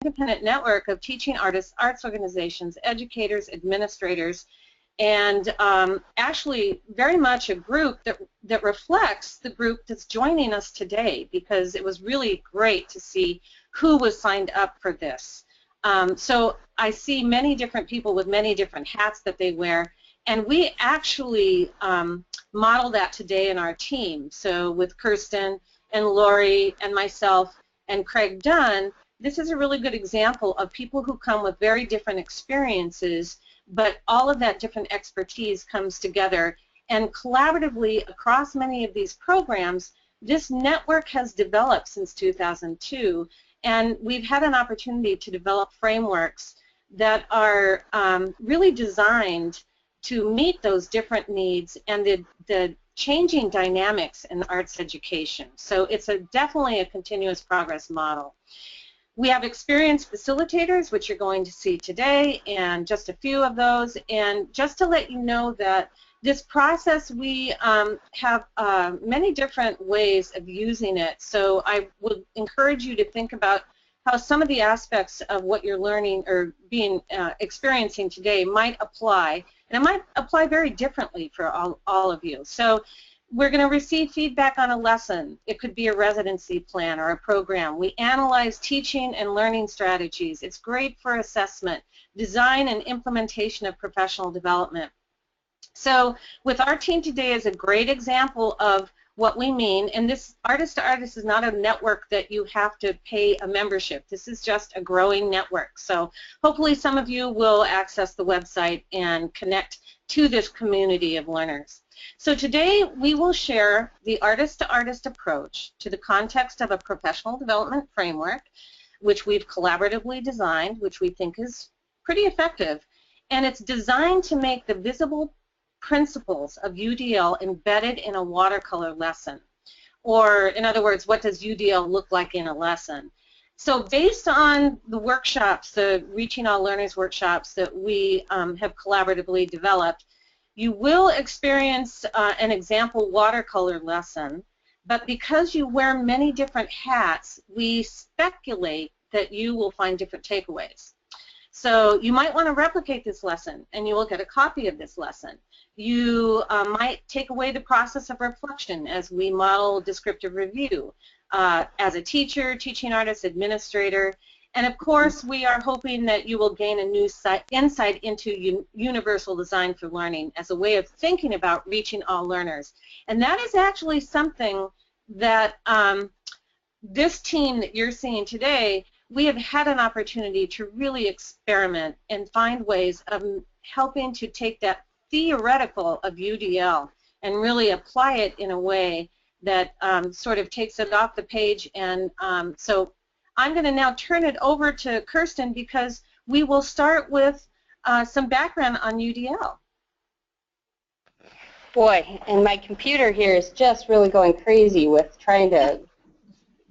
independent network of teaching artists, arts organizations, educators, administrators, and actually very much a group that reflects the group that's joining us today, because it was really great to see who was signed up for this. So I see many different people with many different hats that they wear, and we actually model that today in our team. So with Kirsten and Lori and myself and Craig Dunn, this is a really good example of people who come with very different experiences, but all of that different expertise comes together, and collaboratively across many of these programs, this network has developed since 2002, and we've had an opportunity to develop frameworks that are really designed to meet those different needs and the changing dynamics in arts education. So it's definitely a continuous progress model. We have experienced facilitators, which you're going to see today, and just a few of those. And just to let you know that this process, we have many different ways of using it. So I would encourage you to think about how some of the aspects of what you're learning or experiencing today might apply, and it might apply very differently for all of you. So we're going to receive feedback on a lesson. It could be a residency plan or a program. We analyze teaching and learning strategies. It's great for assessment, design, and implementation of professional development. So with our team today is a great example of what we mean, and this artist to artist is not a network that you have to pay a membership. This is just a growing network. So hopefully some of you will access the website and connect to this community of learners. So today we will share the artist to artist approach to the context of a professional development framework, which we've collaboratively designed, which we think is pretty effective, and it's designed to make the visible principles of UDL embedded in a watercolor lesson. Or, in other words, what does UDL look like in a lesson? So based on the workshops, the Reaching All Learners workshops that we have collaboratively developed, you will experience an example watercolor lesson, but because you wear many different hats, we speculate that you will find different takeaways. So you might want to replicate this lesson, and you will get a copy of this lesson. You might take away the process of reflection as we model descriptive review as a teacher, teaching artist, administrator, and of course we are hoping that you will gain a new insight into universal design for learning as a way of thinking about reaching all learners. And that is actually something that this team that you're seeing today, we have had an opportunity to really experiment and find ways of helping to take that theoretical of UDL and really apply it in a way that sort of takes it off the page. And so I'm going to now turn it over to Kirsten, because we will start with some background on UDL. Boy, and my computer here is just really going crazy with trying to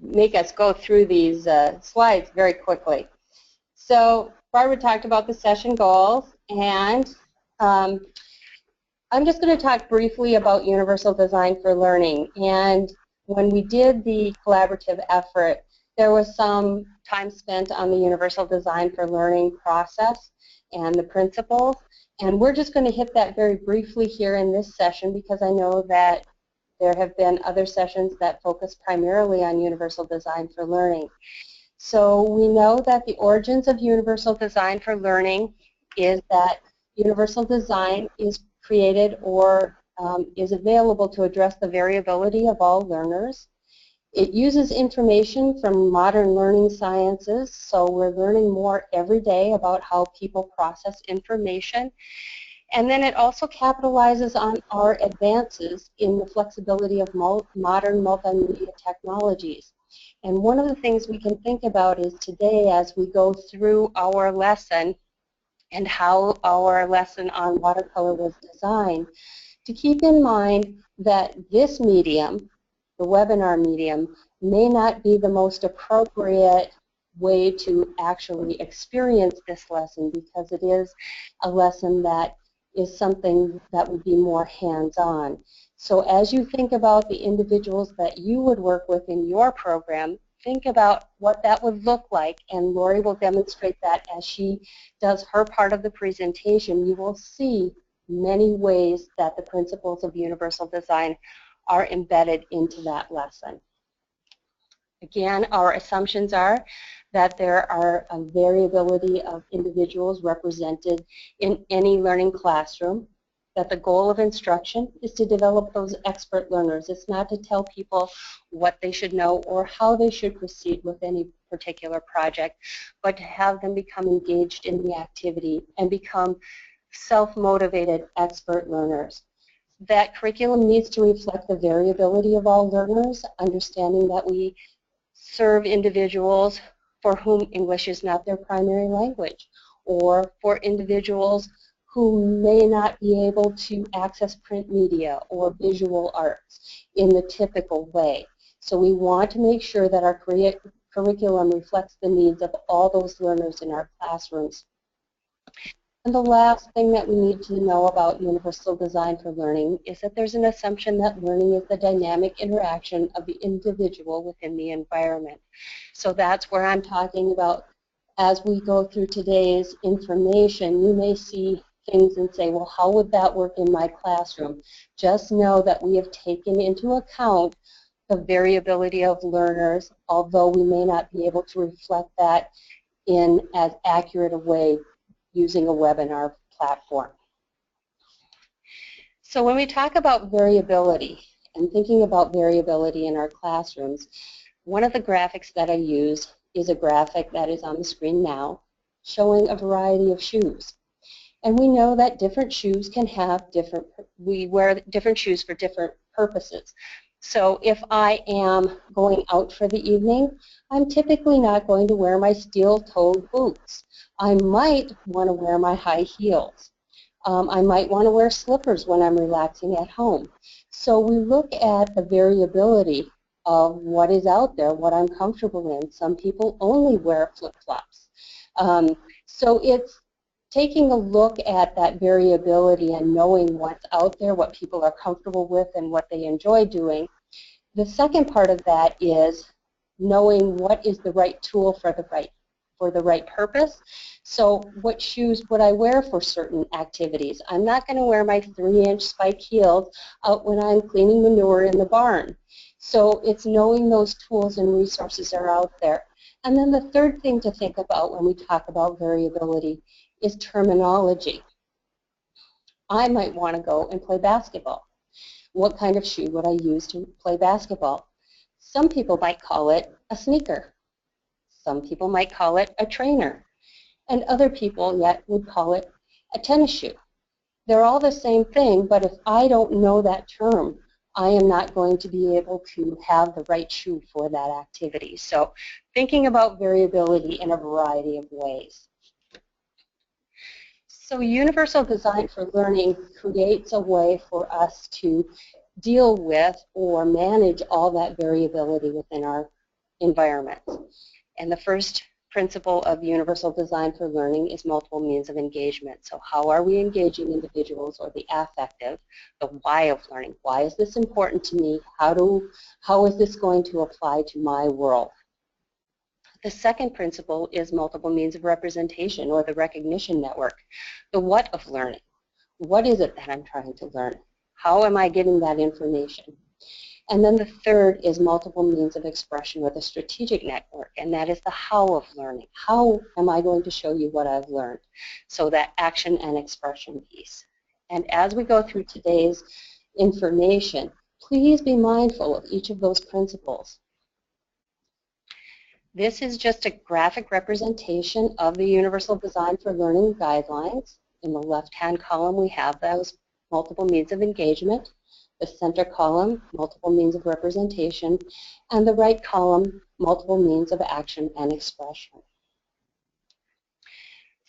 make us go through these slides very quickly. So Barbara talked about the session goals, and I'm just going to talk briefly about universal design for learning. And when we did the collaborative effort, there was some time spent on the universal design for learning process and the principles. And we're just going to hit that very briefly here in this session, because I know that there have been other sessions that focus primarily on universal design for learning. So we know that the origins of universal design for learning is that universal design is created or is available to address the variability of all learners. It uses information from modern learning sciences, so we're learning more every day about how people process information. And then it also capitalizes on our advances in the flexibility of modern multimedia technologies. And one of the things we can think about is today, as we go through our lesson and how our lesson on watercolor was designed, to keep in mind that this medium, the webinar medium, may not be the most appropriate way to actually experience this lesson, because it is a lesson that is something that would be more hands-on. So as you think about the individuals that you would work with in your program, think about what that would look like, and Lori will demonstrate that as she does her part of the presentation. You will see many ways that the principles of universal design are embedded into that lesson. Again, our assumptions are that there are a variability of individuals represented in any learning classroom, that the goal of instruction is to develop those expert learners. It's not to tell people what they should know or how they should proceed with any particular project, but to have them become engaged in the activity and become self-motivated expert learners. That curriculum needs to reflect the variability of all learners, understanding that we serve individuals for whom English is not their primary language, or for individuals who may not be able to access print media or visual arts in the typical way. So we want to make sure that our curriculum reflects the needs of all those learners in our classrooms. And the last thing that we need to know about universal design for learning is that there's an assumption that learning is the dynamic interaction of the individual within the environment. So that's where I'm talking about, as we go through today's information, you may see things and say, well, how would that work in my classroom? Just know that we have taken into account the variability of learners, although we may not be able to reflect that in as accurate a way using a webinar platform. So when we talk about variability and thinking about variability in our classrooms, one of the graphics that I use is a graphic that is on the screen now showing a variety of shoes. And we know that different shoes can have we wear different shoes for different purposes. So if I am going out for the evening, I'm typically not going to wear my steel-toed boots. I might want to wear my high heels. I might want to wear slippers when I'm relaxing at home. So we look at the variability of what is out there, what I'm comfortable in. Some people only wear flip-flops. So it's taking a look at that variability and knowing what's out there, what people are comfortable with, and what they enjoy doing. The second part of that is knowing what is the right tool for the right purpose. So what shoes would I wear for certain activities? I'm not going to wear my 3-inch spike heels out when I'm cleaning manure in the barn. So it's knowing those tools and resources are out there. And then the third thing to think about when we talk about variability is terminology. I might want to go and play basketball. What kind of shoe would I use to play basketball? Some people might call it a sneaker. Some people might call it a trainer. And other people yet would call it a tennis shoe. They're all the same thing, but if I don't know that term, I am not going to be able to have the right shoe for that activity. So thinking about variability in a variety of ways. So universal design for learning creates a way for us to deal with or manage all that variability within our environment. And the first principle of universal design for learning is multiple means of engagement. So how are we engaging individuals, or the affective, the why of learning? Why is this important to me? How is this going to apply to my world? The second principle is multiple means of representation, or the recognition network. The what of learning. What is it that I'm trying to learn? How am I getting that information? And then the third is multiple means of expression, or the strategic network, and that is the how of learning. How am I going to show you what I've learned? So that action and expression piece. And as we go through today's information, please be mindful of each of those principles. This is just a graphic representation of the Universal Design for Learning guidelines. In the left-hand column, we have those multiple means of engagement. The center column, multiple means of representation, and the right column, multiple means of action and expression.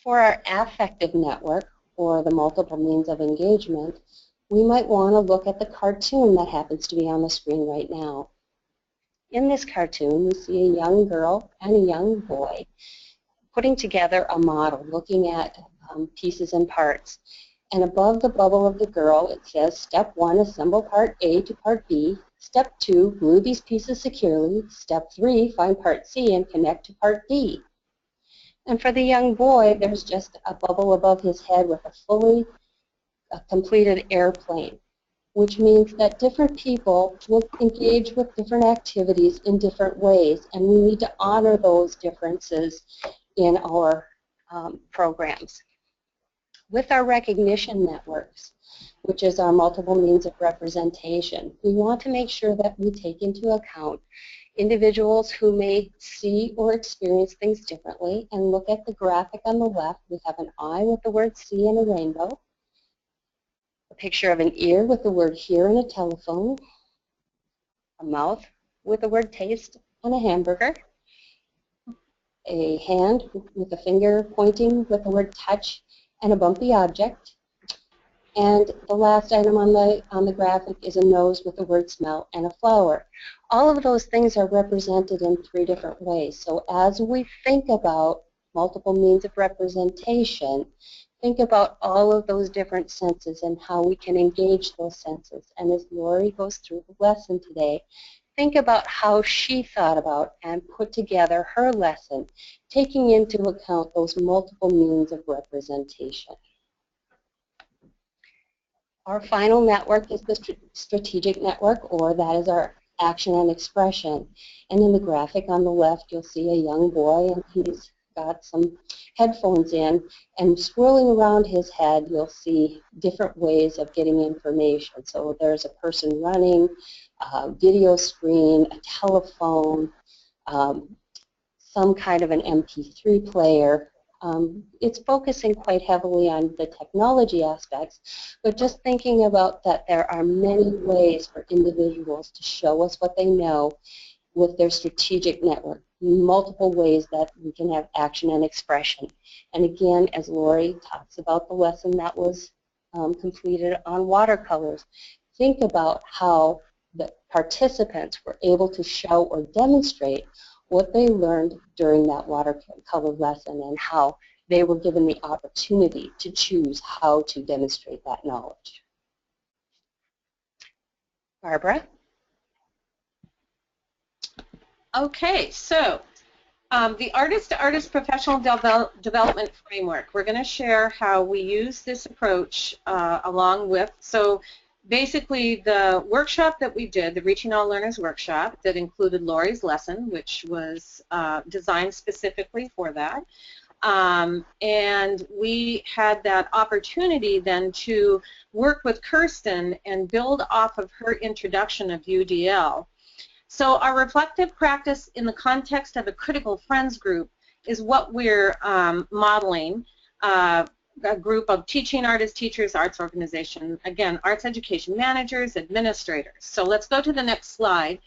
For our affective network, or the multiple means of engagement, we might want to look at the cartoon that happens to be on the screen right now. In this cartoon, we see a young girl and a young boy putting together a model, looking at pieces and parts. And above the bubble of the girl, it says, Step 1, assemble part A to part B. Step 2, glue these pieces securely. Step 3, find part C and connect to part D. And for the young boy, there's just a bubble above his head with a fully completed airplane, which means that different people will engage with different activities in different ways, and we need to honor those differences in our programs. With our recognition networks, which is our multiple means of representation, we want to make sure that we take into account individuals who may see or experience things differently. And look at the graphic on the left. We have an eye with the word see and a rainbow, a picture of an ear with the word hear and a telephone, a mouth with the word taste and a hamburger, a hand with a finger pointing with the word touch and a bumpy object, and the last item on the graphic is a nose with the word smell and a flower. All of those things are represented in 3 different ways. So as we think about multiple means of representation, think about all of those different senses and how we can engage those senses. And as Lori goes through the lesson today, think about how she thought about and put together her lesson, taking into account those multiple means of representation. Our final network is the strategic network, or that is our action and expression. And in the graphic on the left, you'll see a young boy, and he's got some headphones in, and swirling around his head, you'll see different ways of getting information. So there's a person running, a video screen, a telephone, some kind of an MP3 player. It's focusing quite heavily on the technology aspects, but just thinking about that there are many ways for individuals to show us what they know with their strategic network, multiple ways that we can have action and expression. And again, as Lori talks about the lesson that was completed on watercolors, think about how the participants were able to show or demonstrate what they learned during that watercolor lesson and how they were given the opportunity to choose how to demonstrate that knowledge. Barbara? Okay, so the artist-to-artist professional development framework. We're going to share how we use this approach along with, so basically the workshop that we did, the Reaching All Learners workshop that included Lori's lesson, which was designed specifically for that. And we had that opportunity then to work with Kirsten and build off of her introduction of UDL. So our reflective practice in the context of a critical friends group is what we're modeling. A group of teaching artists, teachers, arts organization, again, arts education managers, administrators. So let's go to the next slide,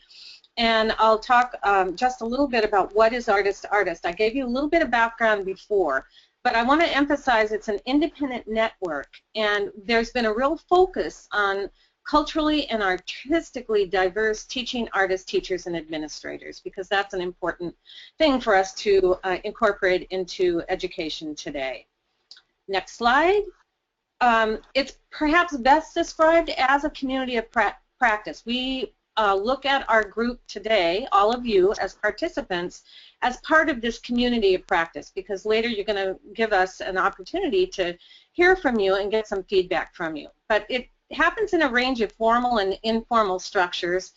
and I'll talk just a little bit about what is artist-to-artist. I gave you a little bit of background before, but I want to emphasize it's an independent network, and there's been a real focus on culturally and artistically diverse teaching artists, teachers, and administrators, because that's an important thing for us to incorporate into education today. Next slide. It's perhaps best described as a community of practice. We look at our group today, all of you as participants, as part of this community of practice, because later you're going to give us an opportunity to hear from you and get some feedback from you. But it happens in a range of formal and informal structures.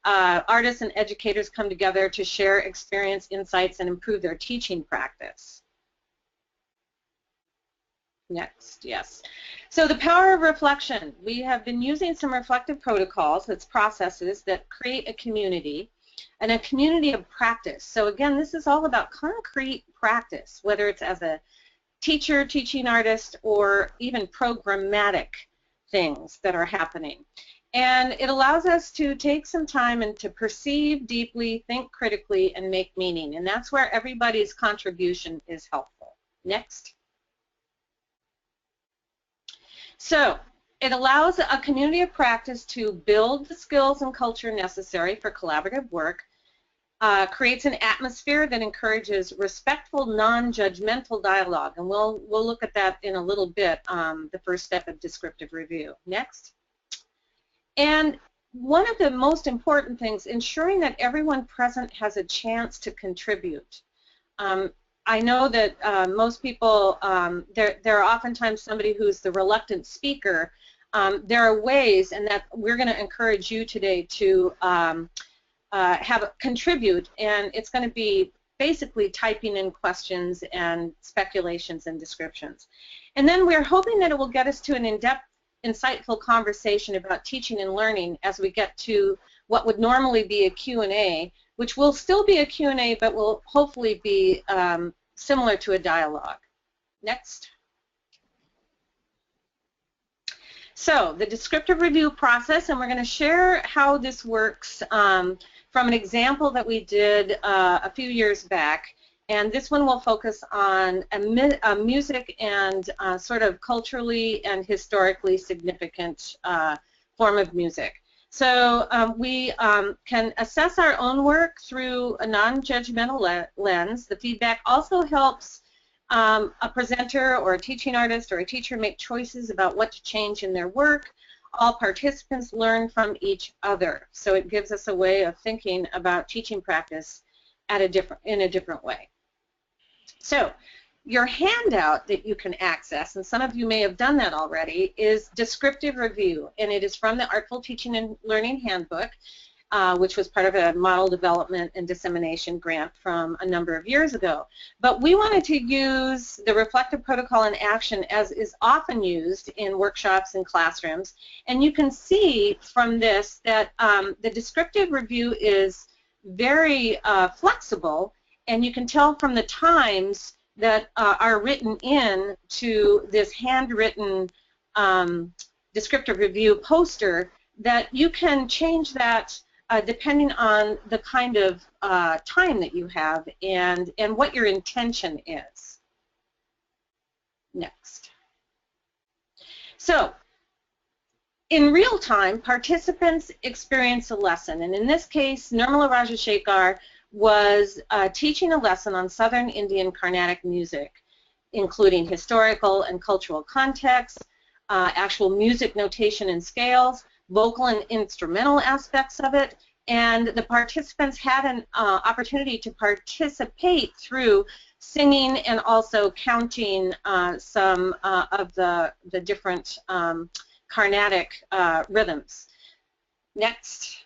Artists and educators come together to share experience, insights, and improve their teaching practice. Next, yes. So the power of reflection. We have been using some reflective protocols, that's processes that create a community, and a community of practice. So again, this is all about concrete practice, whether it's as a teacher, teaching artist, or even programmatic things that are happening. And it allows us to take some time and to perceive deeply, think critically, and make meaning. And that's where everybody's contribution is helpful. Next. So it allows a community of practice to build the skills and culture necessary for collaborative work, creates an atmosphere that encourages respectful, non-judgmental dialogue, and we'll look at that in a little bit, the first step of descriptive review. Next. And one of the most important things, ensuring that everyone present has a chance to contribute. I know that most people, there are oftentimes somebody who's the reluctant speaker. There are ways, and that we're going to encourage you today to contribute, and it's going to be basically typing in questions and speculations and descriptions. And then we're hoping that it will get us to an in-depth, insightful conversation about teaching and learning as we get to what would normally be a Q&A, which will still be a Q&A, but will hopefully be similar to a dialogue. Next. So the descriptive review process, and we're going to share how this works from an example that we did a few years back. And this one will focus on music and sort of culturally and historically significant form of music. So we can assess our own work through a non-judgmental lens. The feedback also helps a presenter or a teaching artist or a teacher make choices about what to change in their work. All participants learn from each other. So it gives us a way of thinking about teaching practice in a different way. So your handout that you can access, and some of you may have done that already, is Descriptive Review, and it is from the Artful Teaching and Learning Handbook, which was part of a model development and dissemination grant from a number of years ago. But we wanted to use the reflective protocol in action as is often used in workshops and classrooms, and you can see from this that the Descriptive Review is very flexible, and you can tell from the times that are written in to this handwritten descriptive review poster that you can change that depending on the kind of time that you have and what your intention is. Next. So in real time, participants experience a lesson, and in this case, Nirmala Rajashekar was teaching a lesson on Southern Indian Carnatic music, including historical and cultural context, actual music notation and scales, vocal and instrumental aspects of it, and the participants had an opportunity to participate through singing and also counting some of the different Carnatic rhythms. Next.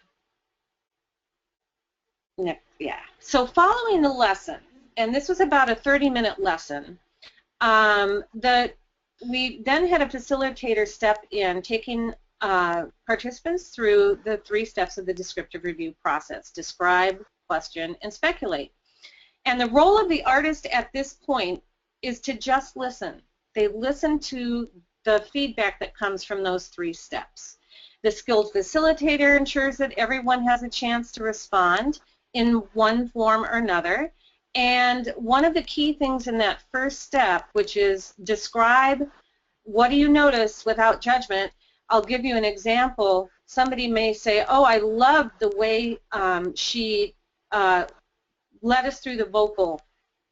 Yeah. So following the lesson, and this was about a 30-minute lesson, we then had a facilitator step in, taking participants through the 3 steps of the descriptive review process: describe, question, and speculate. And the role of the artist at this point is to just listen. They listen to the feedback that comes from those 3 steps. The skilled facilitator ensures that everyone has a chance to respond in one form or another. And one of the key things in that first step, which is describe what do you notice without judgment. I'll give you an example. Somebody may say, oh, I love the way she led us through the vocal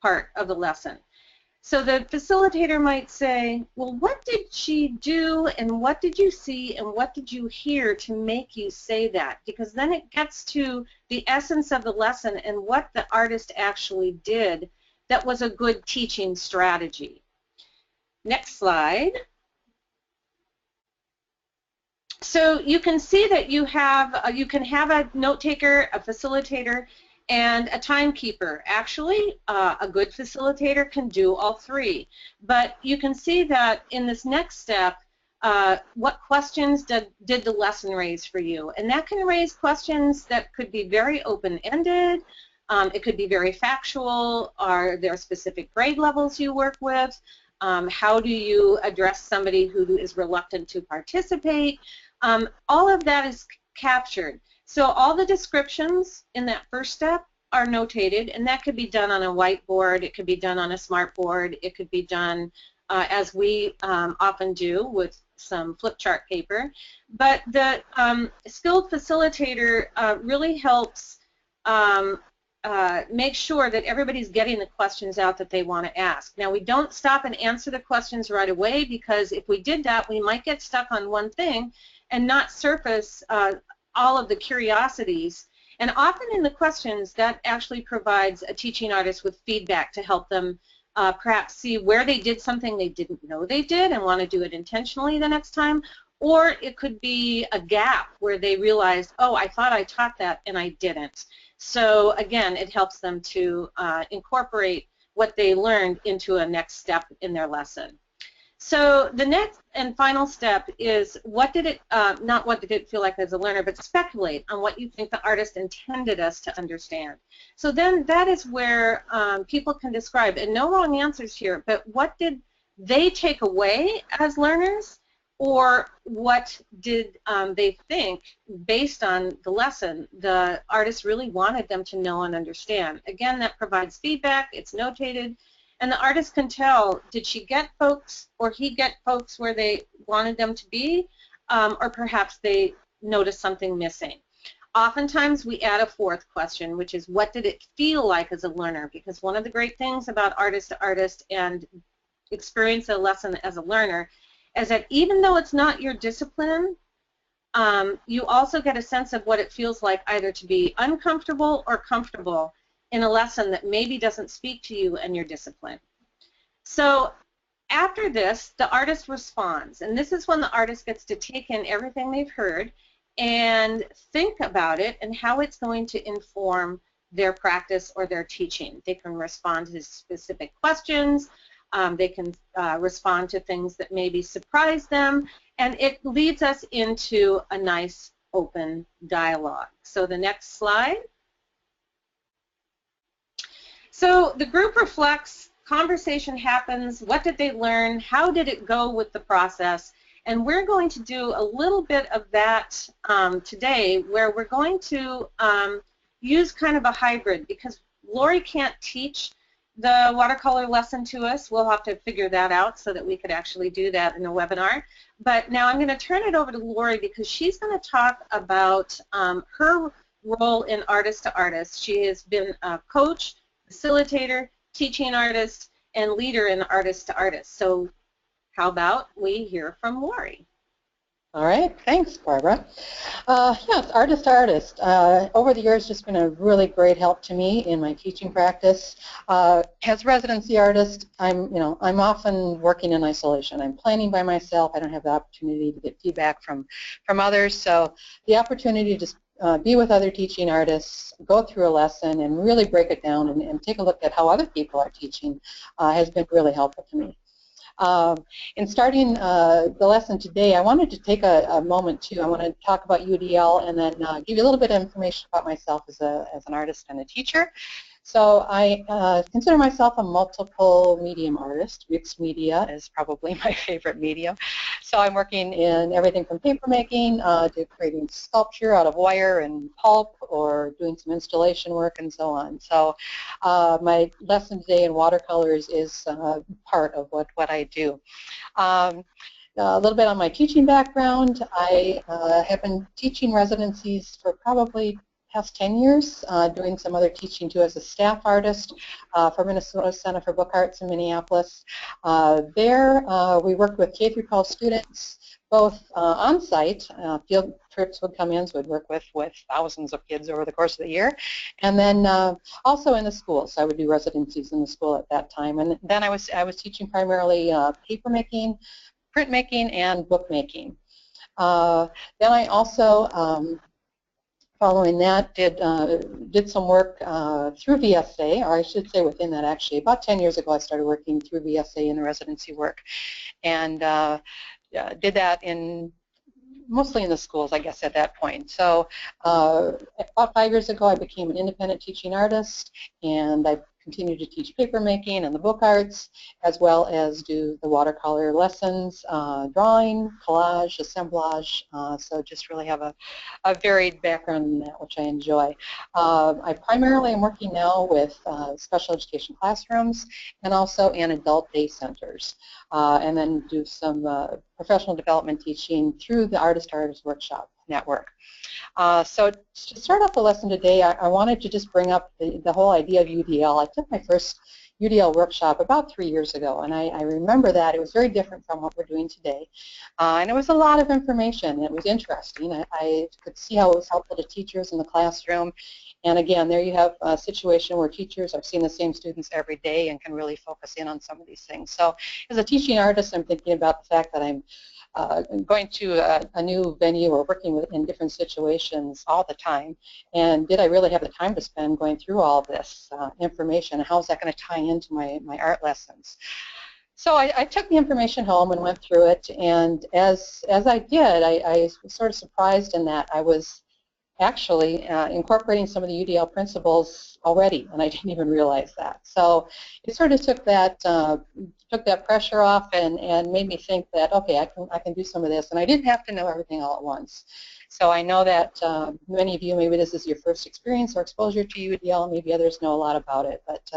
part of the lesson. So the facilitator might say, well, what did she do, and what did you see, and what did you hear to make you say that? Because then it gets to the essence of the lesson and what the artist actually did that was a good teaching strategy. Next slide. So you can see that you can have a note taker, a facilitator, and a timekeeper. Actually, a good facilitator can do all 3. But you can see that in this next step, what questions did the lesson raise for you? And that can raise questions that could be very open-ended. It could be very factual. Are there specific grade levels you work with? How do you address somebody who is reluctant to participate? All of that is captured. So all the descriptions in that first step are notated, and that could be done on a whiteboard, it could be done on a smart board, it could be done as we often do with some flip chart paper. But the skilled facilitator really helps make sure that everybody's getting the questions out that they want to ask. Now, we don't stop and answer the questions right away, because if we did that, we might get stuck on one thing and not surface all of the curiosities. And often in the questions, that actually provides a teaching artist with feedback to help them perhaps see where they did something they didn't know they did and want to do it intentionally the next time. Or it could be a gap where they realized, oh, I thought I taught that and I didn't. So again, it helps them to incorporate what they learned into a next step in their lesson. So the next and final step is, what did it, not what did it feel like as a learner, but speculate on what you think the artist intended us to understand. So then that is where people can describe, and no wrong answers here, but what did they take away as learners, or what did they think, based on the lesson, the artist really wanted them to know and understand. Again, that provides feedback, it's notated, and the artist can tell, did she get folks or he get folks where they wanted them to be, or perhaps they noticed something missing. Oftentimes we add a fourth question, which is, what did it feel like as a learner? Because one of the great things about artist to artist and experience a lesson as a learner is that even though it's not your discipline, you also get a sense of what it feels like either to be uncomfortable or comfortable in a lesson that maybe doesn't speak to you and your discipline. So after this, the artist responds, and this is when the artist gets to take in everything they've heard and think about it and how it's going to inform their practice or their teaching. They can respond to specific questions, they can respond to things that maybe surprise them, and it leads us into a nice open dialogue. So the next slide. So the group reflects, conversation happens, what did they learn, how did it go with the process, and we're going to do a little bit of that today, where we're going to use kind of a hybrid, because Lori can't teach the watercolor lesson to us. We'll have to figure that out so that we could actually do that in a webinar. But now I'm going to turn it over to Lori, because she's going to talk about her role in Artist to Artist. She has been a coach, facilitator, teaching artist, and leader in Artist to Artist. So how about we hear from Lori? All right, thanks, Barbara. Yes, Artist to Artist. Over the years, just been a really great help to me in my teaching practice. As residency artist, I'm often working in isolation. I'm planning by myself. I don't have the opportunity to get feedback from others. So the opportunity to just be with other teaching artists, go through a lesson, and really break it down and take a look at how other people are teaching has been really helpful to me. In starting the lesson today, I wanted to take a moment too. I want to talk about UDL and then give you a little bit of information about myself as an artist and a teacher. So I consider myself a multiple medium artist. Mixed media is probably my favorite medium. So I'm working in everything from paper making to creating sculpture out of wire and pulp, or doing some installation work and so on. So my lesson today in watercolors is part of what I do. A little bit on my teaching background. I have been teaching residencies for probably past 10 years, doing some other teaching too as a staff artist for Minnesota Center for Book Arts in Minneapolis. There we worked with K-12 students, both on-site, field trips would come in, so we'd work with thousands of kids over the course of the year, and then also in the schools. So I would do residencies in the school at that time, and then I was teaching primarily paper making, printmaking, and bookmaking. Then I also following that, did some work through VSA, or I should say within that actually. About 10 years ago I started working through VSA in residency work, and did that mostly in the schools, I guess, at that point. So about 5 years ago I became an independent teaching artist, and I continue to teach paper making and the book arts, as well as do the watercolor lessons, drawing, collage, assemblage, so just really have a varied background in that, which I enjoy. I primarily am working now with special education classrooms and also in adult day centers, and then do some professional development teaching through the Artist to Artist workshop network. So to start off the lesson today, I wanted to just bring up the whole idea of UDL. I took my first UDL workshop about 3 years ago, and I remember that it was very different from what we're doing today. And it was a lot of information. It was interesting. I could see how it was helpful to teachers in the classroom. And again, there you have a situation where teachers are seeing the same students every day and can really focus in on some of these things. So as a teaching artist, I'm thinking about the fact that I'm going to a new venue or working in different situations all the time, and did I really have the time to spend going through all this information, and how is that going to tie into my art lessons? So I took the information home and went through it, and as I did, I was sort of surprised in that I was actually incorporating some of the UDL principles already, and I didn't even realize that. So it sort of took that pressure off and made me think that, okay, I can do some of this, and I didn't have to know everything all at once. So I know that many of you, maybe this is your first experience or exposure to UDL, maybe others know a lot about it, but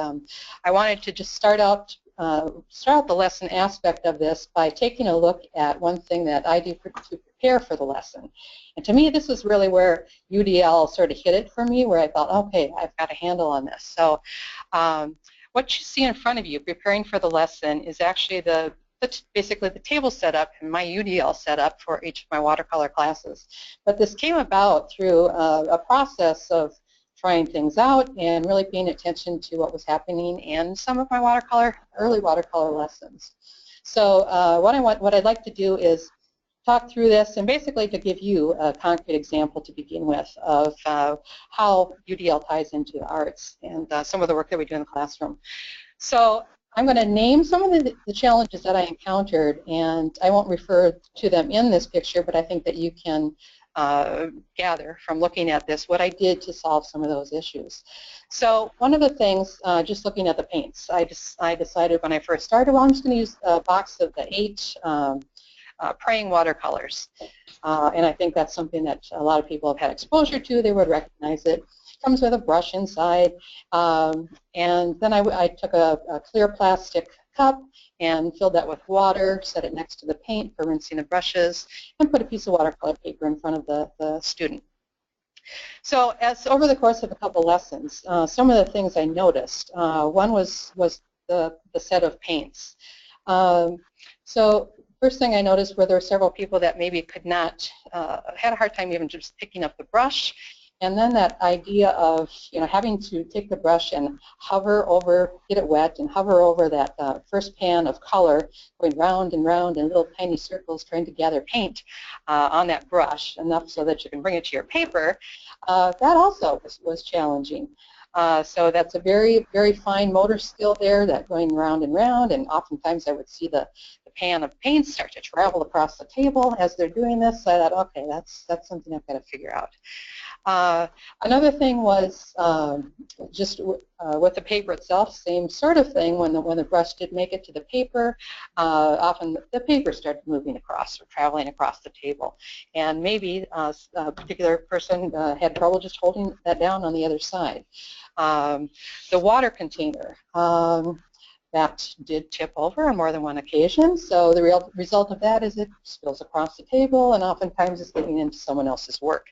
I wanted to just start out the lesson aspect of this by taking a look at one thing that I do to prepare for the lesson. And to me, this is really where UDL sort of hit it for me, where I thought, okay, I've got a handle on this. So what you see in front of you preparing for the lesson is actually basically the table setup and my UDL setup for each of my watercolor classes. But this came about through a process of trying things out and really paying attention to what was happening in some of my early watercolor lessons. So what I'd like to do is talk through this and basically to give you a concrete example to begin with of how UDL ties into arts and some of the work that we do in the classroom. So I'm going to name some of the challenges that I encountered, and I won't refer to them in this picture, but I think that you can gather from looking at this what I did to solve some of those issues. So one of the things, just looking at the paints, I decided when I first started, well, I'm just going to use a box of the 8 praying watercolors. And I think that's something that a lot of people have had exposure to. They would recognize it. It comes with a brush inside. And then I took a clear plastic cup and filled that with water, set it next to the paint for rinsing the brushes, and put a piece of watercolor paper in front of the student. So as over the course of a couple lessons, some of the things I noticed, one was the set of paints. So first thing I noticed were there were several people that maybe could not, had a hard time even just picking up the brush. And then that idea of, having to take the brush and hover over, get it wet, and hover over that first pan of color, going round and round in little tiny circles trying to gather paint on that brush, enough so that you can bring it to your paper, that also was challenging. So that's a very, very fine motor skill there, that going round and round, and oftentimes I would see the pan of paint start to travel across the table as they're doing this. So I thought, okay, that's something I've got to figure out. Another thing was just with the paper itself, same sort of thing. When the brush did make it to the paper, often the paper started moving across or traveling across the table, and maybe a particular person had trouble just holding that down on the other side. The water container. That did tip over on more than one occasion, so the real result of that is it spills across the table, and oftentimes it's getting into someone else's work,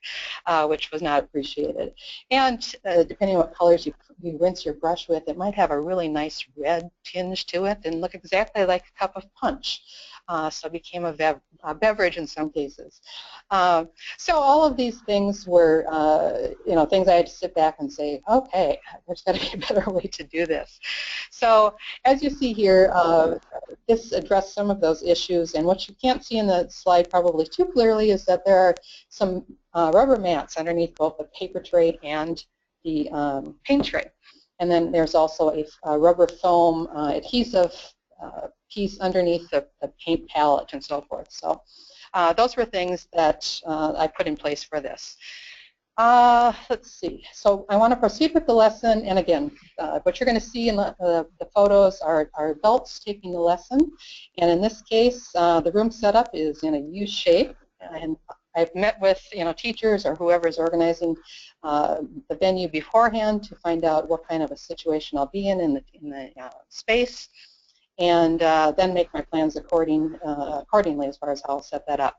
which was not appreciated. And depending on what colors you rinse your brush with, it might have a really nice red tinge to it and look exactly like a cup of punch. So it became a beverage in some cases. So all of these things were, things I had to sit back and say, okay, there's got to be a better way to do this. So as you see here, this addressed some of those issues, and what you can't see in the slide probably too clearly is that there are some rubber mats underneath both the paper tray and the paint tray. And then there's also a rubber foam adhesive piece underneath the paint palette and so forth. So those were things that I put in place for this. Let's see. So I want to proceed with the lesson, and again, what you're going to see in the photos are adults taking the lesson, and in this case, the room setup is in a U shape, and I've met with teachers or whoever's organizing the venue beforehand to find out what kind of a situation I'll be in the space, and then make my plans accordingly as far as how I'll set that up.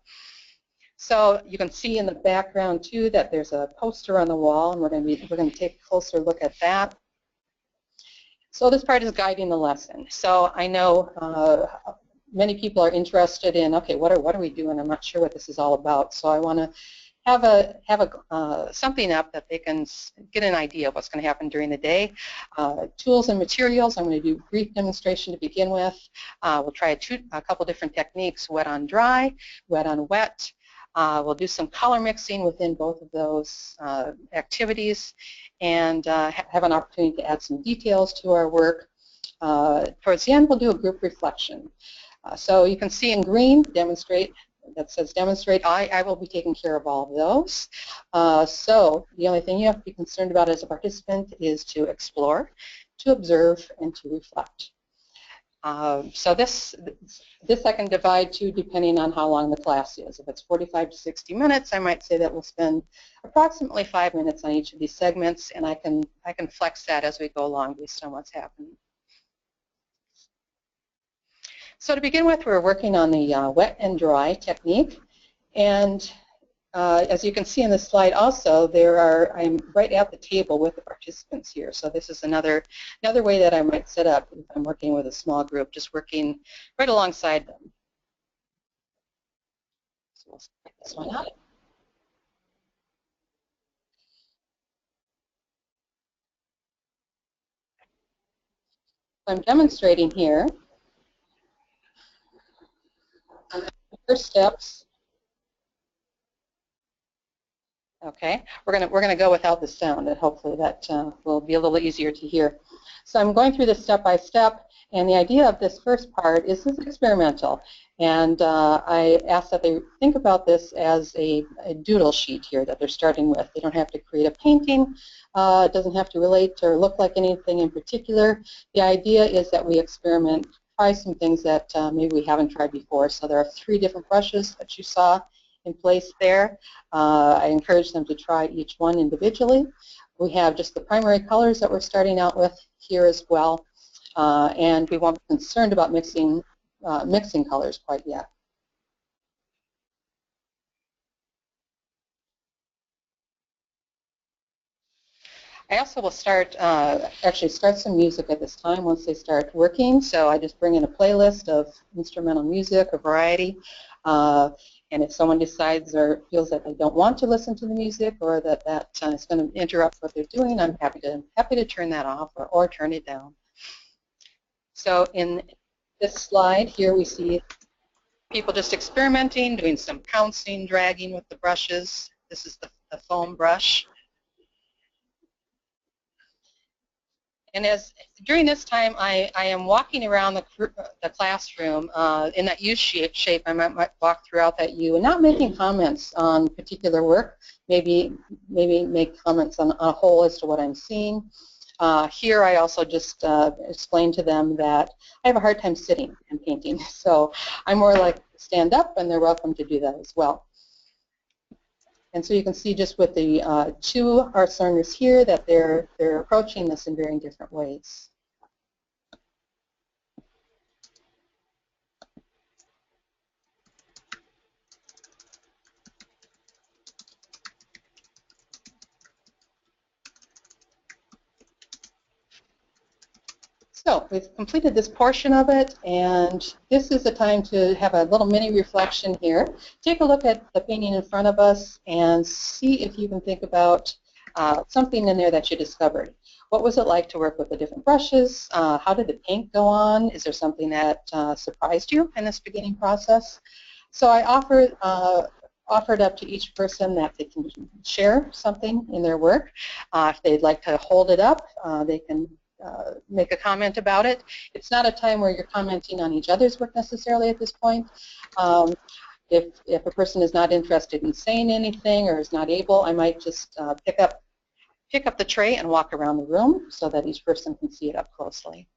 So you can see in the background too that there's a poster on the wall, and we're going to take a closer look at that. So this part is guiding the lesson. So I know many people are interested in, okay, what are we doing? I'm not sure what this is all about. So I want to have something up that they can get an idea of what's going to happen during the day. Tools and materials, I'm going to do a brief demonstration to begin with. We'll try a couple different techniques, wet on dry, wet on wet. We'll do some color mixing within both of those activities, and have an opportunity to add some details to our work. Towards the end, we'll do a group reflection. So you can see in green, demonstrate, that says demonstrate. I will be taking care of all of those. So the only thing you have to be concerned about as a participant is to explore, to observe, and to reflect. So this I can divide to depending on how long the class is. If it's 45 to 60 minutes, I might say that we'll spend approximately 5 minutes on each of these segments, and I can flex that as we go along based on what's happening. So to begin with, we're working on the wet and dry technique, and as you can see in the slide also, I'm right at the table with the participants here. So this is another way that I might set up if I'm working with a small group, just working right alongside them. So we'll check this one out. I'm demonstrating here the first steps. Okay, we're gonna go without the sound, and hopefully that will be a little easier to hear. So I'm going through this step by step, and the idea of this first part is this is experimental, and I ask that they think about this as a doodle sheet here that they're starting with. They don't have to create a painting. It doesn't have to relate or look like anything in particular. The idea is that we experiment, try some things that maybe we haven't tried before. So there are 3 different brushes that you saw in place there. I encourage them to try each one individually. We have just the primary colors that we're starting out with here as well, and we won't be concerned about mixing colors quite yet. I also will actually start some music at this time once they start working. So I just bring in a playlist of instrumental music, a variety. And if someone decides or feels that they don't want to listen to the music, or that is going to interrupt what they're doing, I'm happy to turn that off or turn it down. So in this slide here, we see people just experimenting, doing some pouncing, dragging with the brushes. This is the foam brush. And during this time, I am walking around the classroom in that U shape. I might walk throughout that U and not making comments on particular work. Maybe make comments on a whole as to what I'm seeing. Here, I also just explain to them that I have a hard time sitting and painting, so I'm more like stand up, and they're welcome to do that as well. And so you can see just with the 2 arts learners here that they're approaching this in very different ways. So we've completed this portion of it, and this is the time to have a little mini reflection here. Take a look at the painting in front of us and see if you can think about something in there that you discovered. What was it like to work with the different brushes? How did the paint go on? Is there something that surprised you in this beginning process? So I offered up to each person that they can share something in their work. If they'd like to hold it up, they can make a comment about it. It's not a time where you're commenting on each other's work necessarily at this point. If a person is not interested in saying anything or is not able, I might just pick up the tray and walk around the room so that each person can see it up closely.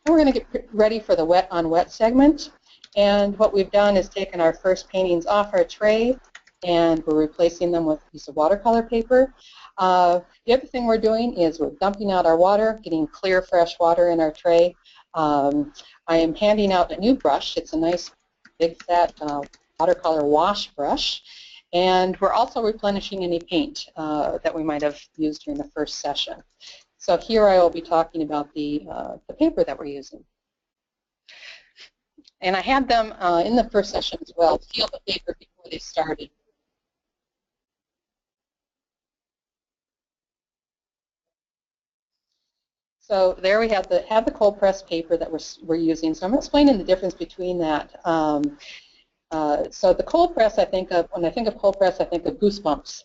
And we're going to get ready for the wet on wet segment. And what we've done is taken our first paintings off our tray, and we're replacing them with a piece of watercolor paper. The other thing we're doing is we're dumping out our water, getting clear, fresh water in our tray. I am handing out a new brush. It's a nice big set watercolor wash brush. And we're also replenishing any paint that we might have used during the first session. So here I will be talking about the paper that we're using. And I had them in the first session as well, feel the paper before they started. So there we have the cold press paper that we're using. So I'm explaining the difference between that. So the cold press, when I think of cold press, I think of goosebumps.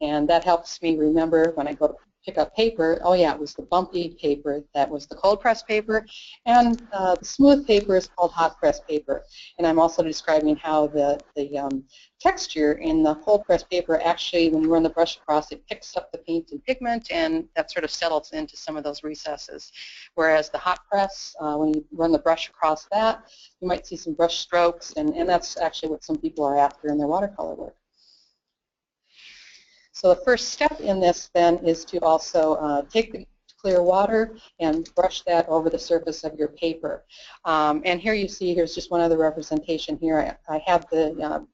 And that helps me remember when I go to pick up paper, oh yeah, it was the bumpy paper that was the cold press paper. And the smooth paper is called hot press paper. And I'm also describing how the texture in the cold press paper actually, when you run the brush across, it picks up the paint and pigment, and that sort of settles into some of those recesses. Whereas the hot press, when you run the brush across that, you might see some brush strokes, and that's actually what some people are after in their watercolor work. So the first step in this then is to also take the clear water and brush that over the surface of your paper. And here you see, here's just one other representation here. I have the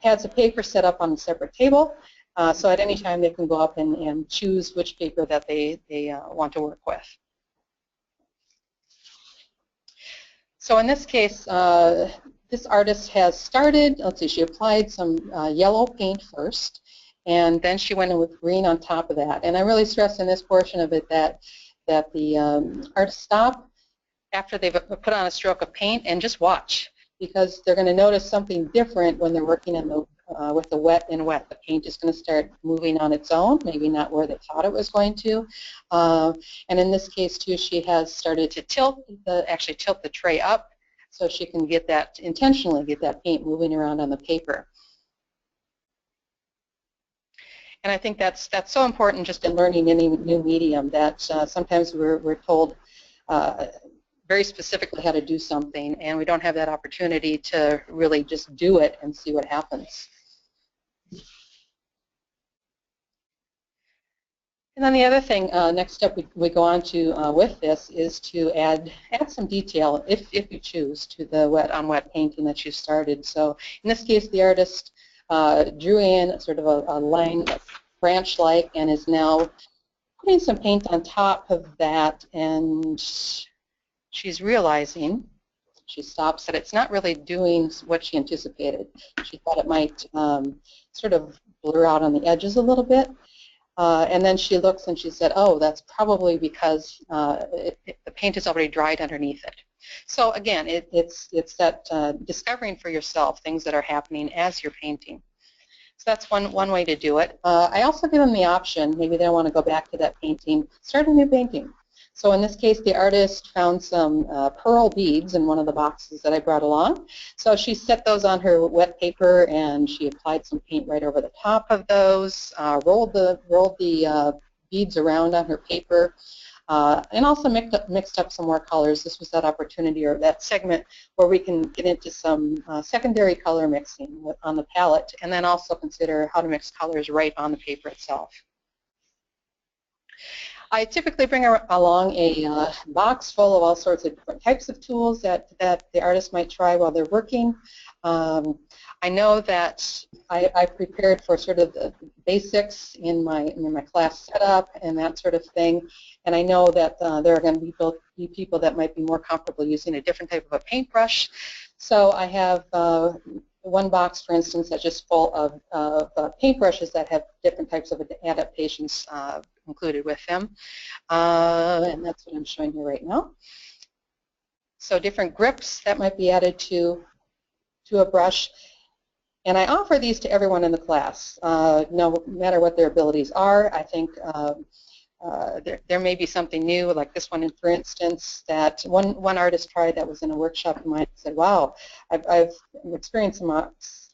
pads of paper set up on a separate table, so at any time they can go up and choose which paper that they want to work with. So in this case, this artist has started, let's see, she applied some yellow paint first, and then she went in with green on top of that. And I really stress in this portion of it that the artists stop after they've put on a stroke of paint and just watch, because they're going to notice something different when they're working in with the wet and wet. The paint is going to start moving on its own, maybe not where they thought it was going to. And in this case, too, she has started to actually tilt the tray up so she can intentionally get that paint moving around on the paper. And I think that's so important just in learning any new medium, that sometimes we're told very specifically how to do something, and we don't have that opportunity to really just do it and see what happens. And then the other thing, next step we go on to with this is to add some detail, if you choose, to the wet on wet painting that you started. So in this case, the artist drew in sort of a line that's branch-like and is now putting some paint on top of that, and she's realizing, she stops, that it's not really doing what she anticipated. She thought it might sort of blur out on the edges a little bit. And then she looks and she said, oh, that's probably because the paint is already dried underneath it. So again, it's that discovering for yourself things that are happening as you're painting. So that's one way to do it. I also give them the option, maybe they don't want to go back to that painting, start a new painting. So in this case, the artist found some pearl beads in one of the boxes that I brought along. So she set those on her wet paper, and she applied some paint right over the top of those, rolled the beads around on her paper, and also mixed up some more colors. This was that opportunity, or that segment, where we can get into some secondary color mixing on the palette, and then also consider how to mix colors right on the paper itself. I typically bring along a box full of all sorts of different types of tools that the artist might try while they're working. I know that I prepared for sort of the basics in my class setup and that sort of thing, and I know that there are going to be people that might be more comfortable using a different type of a paintbrush. So I have one box, for instance, that's just full of paintbrushes that have different types of adaptations included with them, and that's what I'm showing you right now. So different grips that might be added to a brush, and I offer these to everyone in the class, no matter what their abilities are. I think there may be something new, like this one, for instance, that one artist tried that was in a workshop of mine and said, wow, I've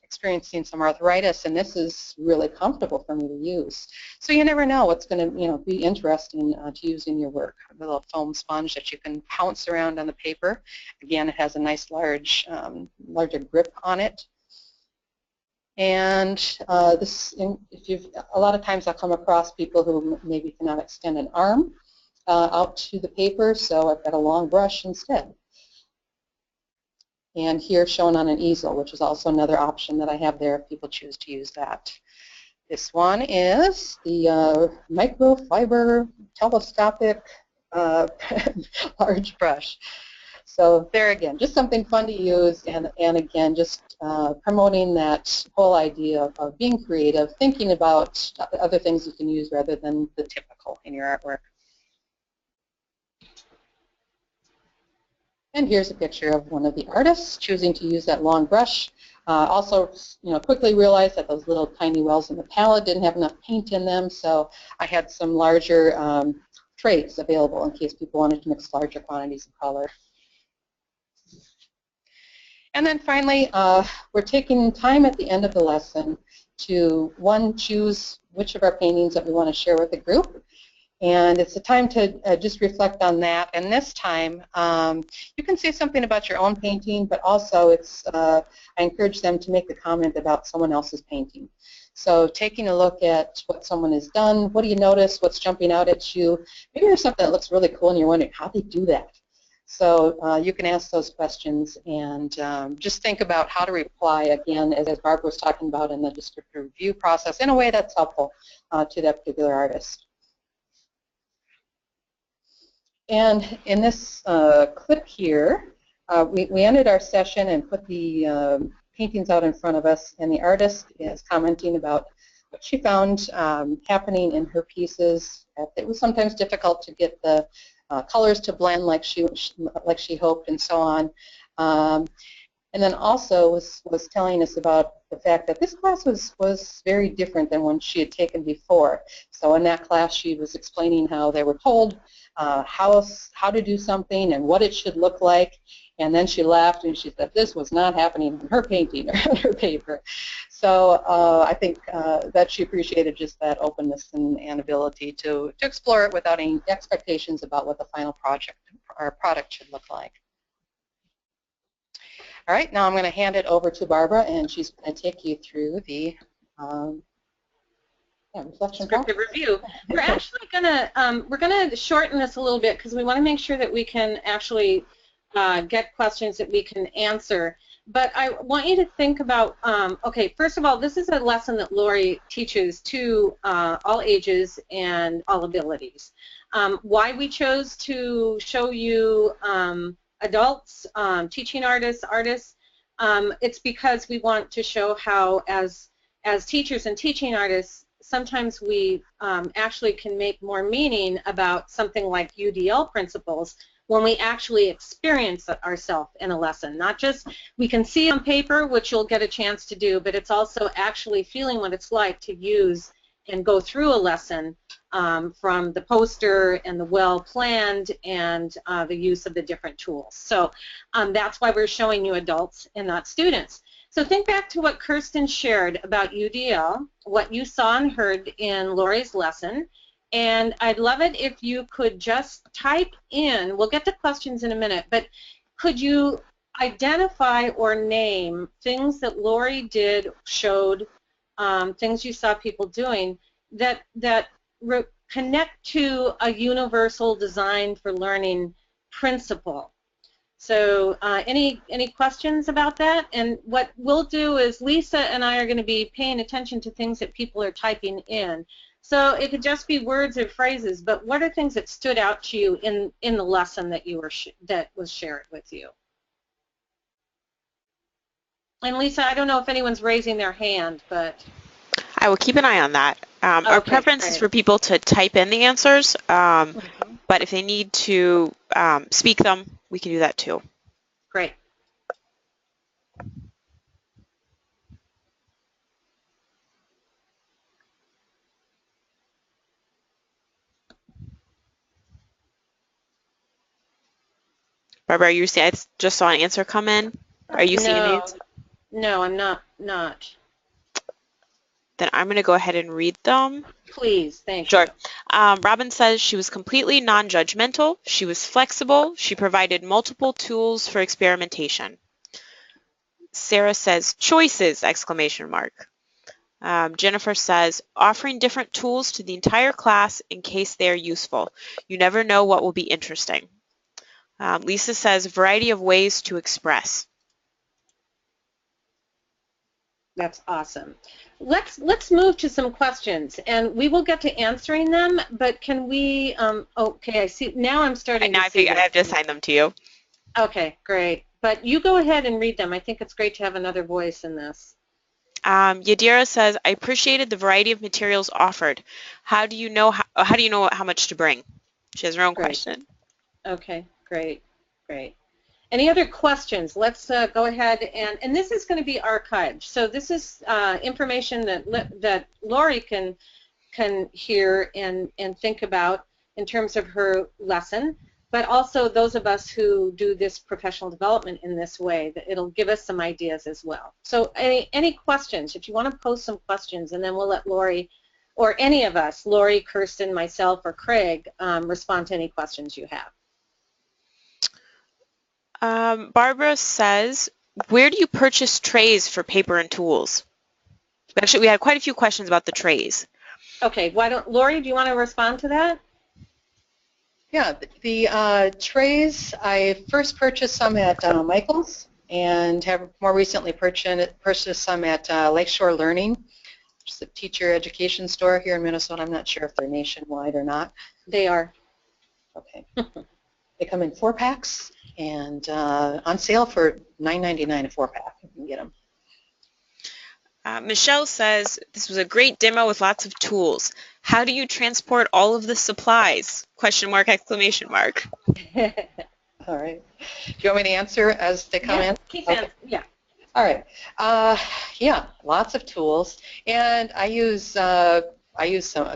experiencing some arthritis, and this is really comfortable for me to use. So you never know what's going to be interesting to use in your work. A little foam sponge that you can pounce around on the paper. Again, it has a nice larger grip on it. And a lot of times I'll come across people who maybe cannot extend an arm out to the paper, so I've got a long brush instead. and here shown on an easel, which is also another option that I have there if people choose to use that. This one is the microfiber telescopic large brush. So there again, just something fun to use, and again, just promoting that whole idea of being creative, thinking about other things you can use rather than the typical in your artwork. And here's a picture of one of the artists choosing to use that long brush. Also, quickly realized that those little tiny wells in the palette didn't have enough paint in them, so I had some larger trays available in case people wanted to mix larger quantities of color. And then finally, we're taking time at the end of the lesson to, one, choose which of our paintings that we want to share with the group. And it's a time to just reflect on that. And this time, you can say something about your own painting, but also I encourage them to make a comment about someone else's painting. So taking a look at what someone has done, what do you notice, what's jumping out at you? Maybe there's something that looks really cool and you're wondering, how do they do that? So you can ask those questions and just think about how to reply, again, as Barbara was talking about in the descriptive review process, in a way that's helpful to that particular artist. And in this clip here, we ended our session and put the paintings out in front of us, and the artist is commenting about what she found happening in her pieces. It was sometimes difficult to get the colors to blend like she hoped, and so on. And then also was telling us about the fact that this class was very different than one she had taken before. So in that class, she was explaining how they were told how to do something and what it should look like. And then she laughed and she said this was not happening in her painting or on her paper. So I think that she appreciated just that openness and ability to explore it without any expectations about what the final project or product should look like. All right, now I'm going to hand it over to Barbara, and she's going to take you through the reflection descriptive review. We're actually going to shorten this a little bit because we want to make sure that we can actually get questions that we can answer. But I want you to think about, okay, first of all, this is a lesson that Lori teaches to all ages and all abilities. Why we chose to show you adults, teaching artists, it's because we want to show how as teachers and teaching artists, sometimes we actually can make more meaning about something like UDL principles when we actually experience ourselves in a lesson. Not just we can see on paper, which you'll get a chance to do, but it's also actually feeling what it's like to use and go through a lesson from the poster and the well-planned and the use of the different tools. So that's why we're showing you adults and not students. So think back to what Kirsten shared about UDL, what you saw and heard in Lori's lesson, and I'd love it if you could just type in, we'll get to questions in a minute, but could you identify or name things that Lori did, showed, things you saw people doing that connect to a universal design for learning principle? So any questions about that? And what we'll do is Lisa and I are going to be paying attention to things that people are typing in. So it could just be words or phrases, but what are things that stood out to you in the lesson that you were that was shared with you? And Lisa, I don't know if anyone's raising their hand, but I will keep an eye on that. Our preference is for people to type in the answers, but if they need to speak them, we can do that too. Great. Barbara, you see, I just saw an answer come in. Are you seeing these? No, I'm not. Then I'm going to go ahead and read them. Please, thank you. Sure. Robin says she was completely non-judgmental. She was flexible. She provided multiple tools for experimentation. Sarah says choices! ! Jennifer says offering different tools to the entire class in case they are useful. You never know what will be interesting. Lisa says variety of ways to express. That's awesome. Let's move to some questions, and we will get to answering them. But can we? Okay, I see. Now I'm starting to see. I have to assign them to you. Okay, great. But you go ahead and read them. I think it's great to have another voice in this. Yadira says, "I appreciated the variety of materials offered. How do you know how much to bring?" She has her own question. Okay, great. Any other questions? Let's go ahead and this is going to be archived. So this is information that Lori can hear and think about in terms of her lesson, but also those of us who do this professional development in this way, that it'll give us some ideas as well. So any questions? If you want to post some questions, and then we'll let Lori, or any of us, Lori, Kirsten, myself, or Craig, respond to any questions you have. Barbara says, "Where do you purchase trays for paper and tools?" Actually, we had quite a few questions about the trays. Okay, Lori, do you want to respond to that? Yeah, the trays, I first purchased some at Michael's and have more recently purchased some at Lakeshore Learning, which is a teacher education store here in Minnesota. I'm not sure if they're nationwide or not. They are. Okay. They come in 4-packs and on sale for $9.99 a 4-pack. You can get them. Michelle says, "This was a great demo with lots of tools. How do you transport all of the supplies?" Question mark, exclamation mark. All right. Do you want me to answer as they come in? Okay. Yeah. All right. Yeah, lots of tools, and I use a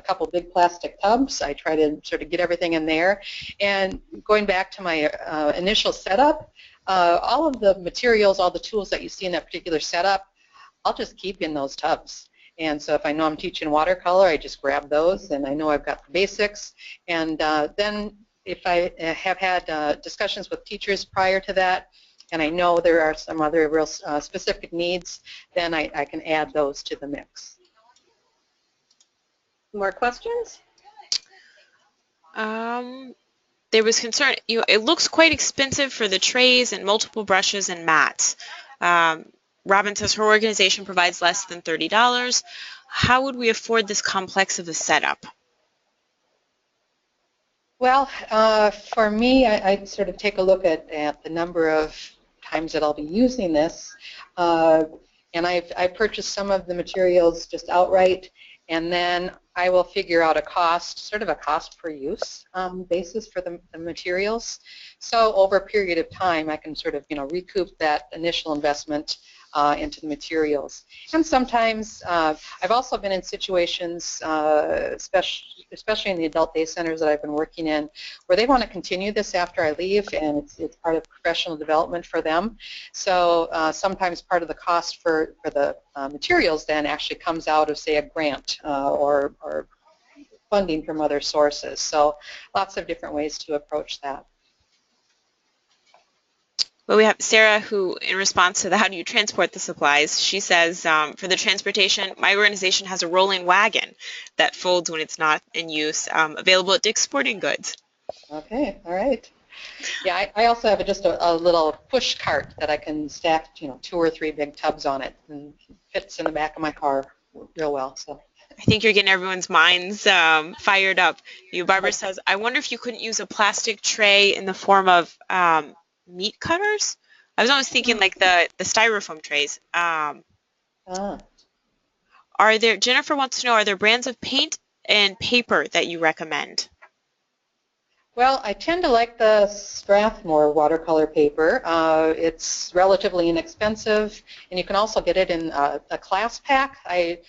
couple big plastic tubs. I try to sort of get everything in there. And going back to my initial setup, all of the materials, all the tools that you see in that particular setup, I'll just keep in those tubs. And so if I know I'm teaching watercolor, I just grab those, and I know I've got the basics. And then if I have had discussions with teachers prior to that, and I know there are some other real specific needs, then I can add those to the mix. More questions? There was concern, it looks quite expensive for the trays and multiple brushes and mats. Robin says her organization provides less than $30. How would we afford this complex of a setup? Well, for me, I sort of take a look at the number of times that I'll be using this, and I purchased some of the materials just outright, and then I will figure out a cost, sort of a cost per use basis for the materials. So over a period of time, I can sort of recoup that initial investment into the materials. And sometimes I've also been in situations, especially in the adult day centers that I've been working in, where they want to continue this after I leave, and it's part of professional development for them. So sometimes part of the cost for the materials then actually comes out of, say, a grant or funding from other sources. So lots of different ways to approach that. Well, we have Sarah, who, in response to the how do you transport the supplies, she says, for the transportation, my organization has a rolling wagon that folds when it's not in use, available at Dick's Sporting Goods. Okay, all right. Yeah, I also have just a little push cart that I can stack, 2 or 3 big tubs on it, and it fits in the back of my car real well. So I think you're getting everyone's minds fired up. Barbara says, I wonder if you couldn't use a plastic tray in the form of meat cutters? I was always thinking like the styrofoam trays. Jennifer wants to know, are there brands of paint and paper that you recommend? Well, I tend to like the Strathmore watercolor paper. It's relatively inexpensive, and you can also get it in a class pack. I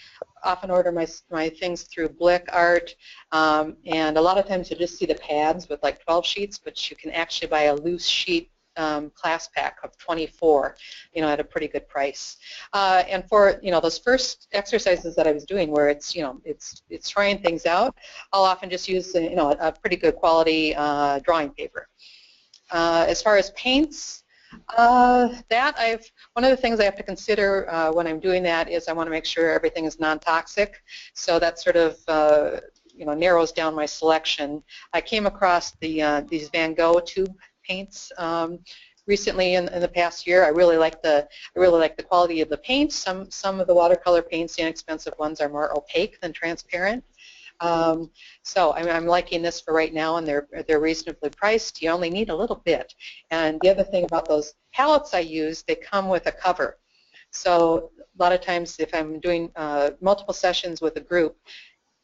often order my things through Blick Art, and a lot of times you just see the pads with like 12 sheets, but you can actually buy a loose sheet class pack of 24, at a pretty good price. And for those first exercises that I was doing, where it's it's trying things out, I'll often just use a pretty good quality drawing paper. As far as paints, one of the things I have to consider when I'm doing that is I want to make sure everything is non-toxic. So that sort of narrows down my selection. I came across these Van Gogh tube paints recently in the past year. I really like the quality of the paints. Some of the watercolor paints, the inexpensive ones, are more opaque than transparent. So I'm liking this for right now, and they're reasonably priced. You only need a little bit. And the other thing about those palettes I use, they come with a cover. So a lot of times if I'm doing multiple sessions with a group,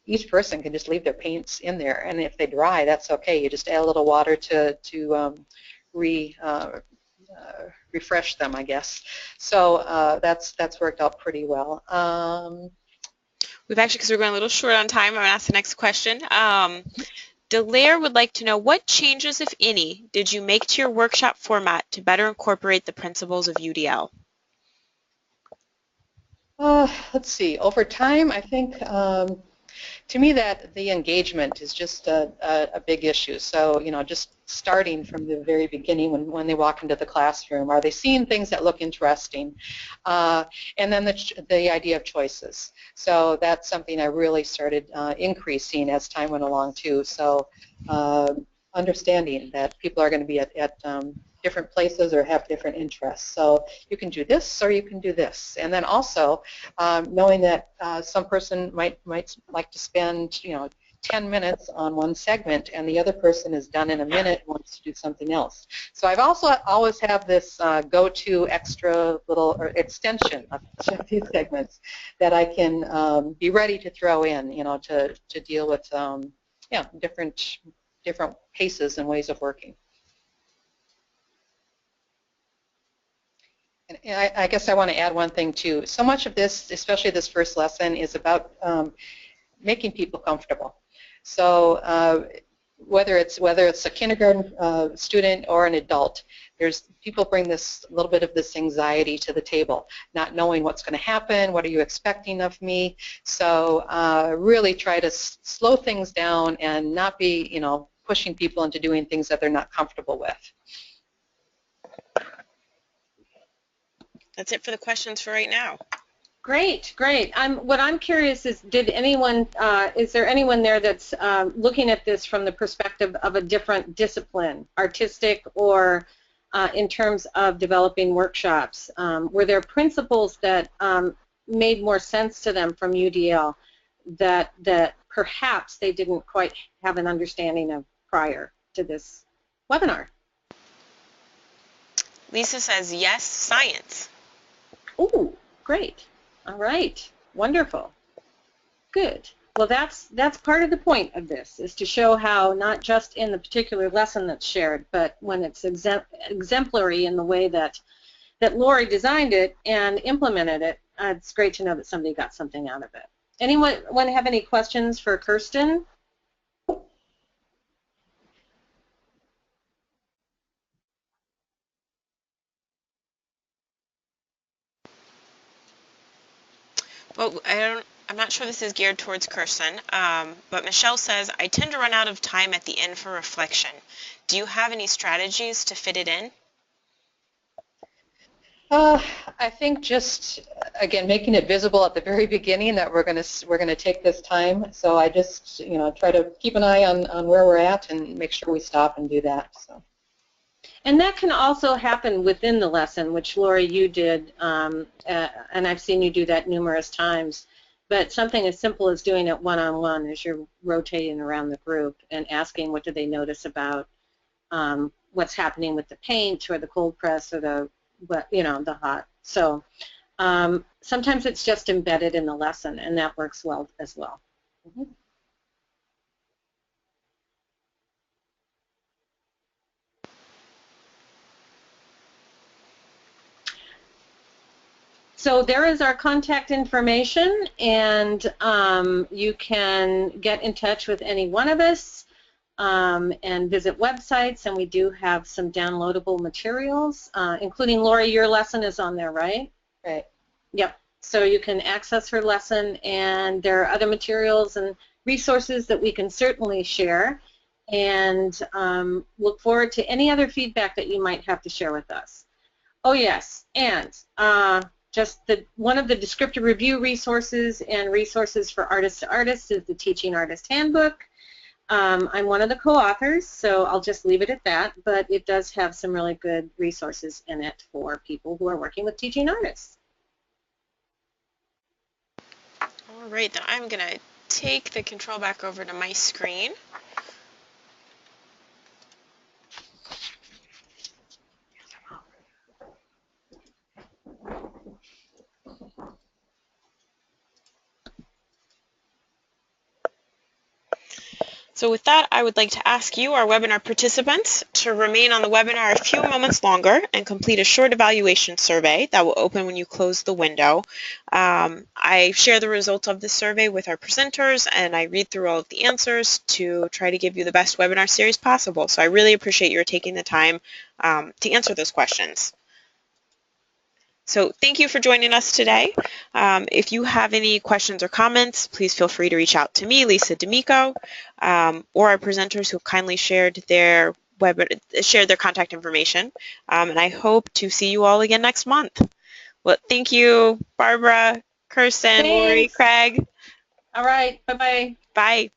each person can just leave their paints in there, and if they dry, that's okay. You just add a little water to refresh them, I guess. So that's worked out pretty well. We've actually, because we're going a little short on time, I'm going to ask the next question. Delaire would like to know, what changes, if any, did you make to your workshop format to better incorporate the principles of UDL? Let's see. Over time, I think, to me, that the engagement is just a big issue. So, you know, just starting from the very beginning when they walk into the classroom, are they seeing things that look interesting? And then the idea of choices. So that's something I really started increasing as time went along too. So understanding that people are going to be at different places or have different interests. So you can do this or you can do this. And then also knowing that some person might like to spend, you know, 10 minutes on one segment and the other person is done in a minute and wants to do something else. So I've also always have this go-to extra little or extension of these segments that I can be ready to throw in, you know, to deal with yeah, different paces and ways of working. And I guess I want to add one thing too. So much of this, especially this first lesson, is about making people comfortable. So whether it's a kindergarten student or an adult, people bring this little bit of this anxiety to the table, not knowing what's going to happen, what are you expecting of me. So really try to slow things down and not be, you know, pushing people into doing things that they're not comfortable with. That's it for the questions for right now. Great, great. What I'm curious is, is there anyone there that's looking at this from the perspective of a different discipline, artistic or in terms of developing workshops? Were there principles that made more sense to them from UDL that perhaps they didn't quite have an understanding of prior to this webinar? Lisa says yes, science. Oh, great. All right. Wonderful. Good. Well, that's part of the point of this, is to show how not just in the particular lesson that's shared, but when it's exemplary in the way that Lori designed it and implemented it, it's great to know that somebody got something out of it. Anyone have any questions for Kirsten? Well, I'm not sure this is geared towards Kirsten, but Michelle says, I tend to run out of time at the end for reflection. Do you have any strategies to fit it in? I think just, again, making it visible at the very beginning that we're going to take this time. So I just, you know, try to keep an eye on where we're at and make sure we stop and do that. So. And that can also happen within the lesson, which Lori, you did, and I've seen you do that numerous times. But something as simple as doing it one-on-one as you're rotating around the group and asking what do they notice about what's happening with the paint or the cold press or the hot. So sometimes it's just embedded in the lesson, and that works well as well. Mm-hmm. So there is our contact information, and you can get in touch with any one of us and visit websites, and we do have some downloadable materials, including Lori, your lesson is on there, right? Right. Yep. So you can access her lesson, and there are other materials and resources that we can certainly share, and look forward to any other feedback that you might have to share with us. Oh yes, and just one of the descriptive review resources and resources for artist to artist is the Teaching Artist Handbook. I'm one of the co-authors, so I'll just leave it at that, but it does have some really good resources in it for people who are working with teaching artists. All right, then I'm going to take the control back over to my screen. So with that, I would like to ask you, our webinar participants, to remain on the webinar a few moments longer and complete a short evaluation survey that will open when you close the window. I share the results of the survey with our presenters, and I read through all of the answers to try to give you the best webinar series possible. So I really appreciate your taking the time to answer those questions. So thank you for joining us today. If you have any questions or comments, please feel free to reach out to me, Lisa D'Amico, or our presenters who have kindly shared their contact information. And I hope to see you all again next month. Well, thank you, Barbara, Kirsten, Lori, Thanks. Craig. All right. Bye-bye. Bye.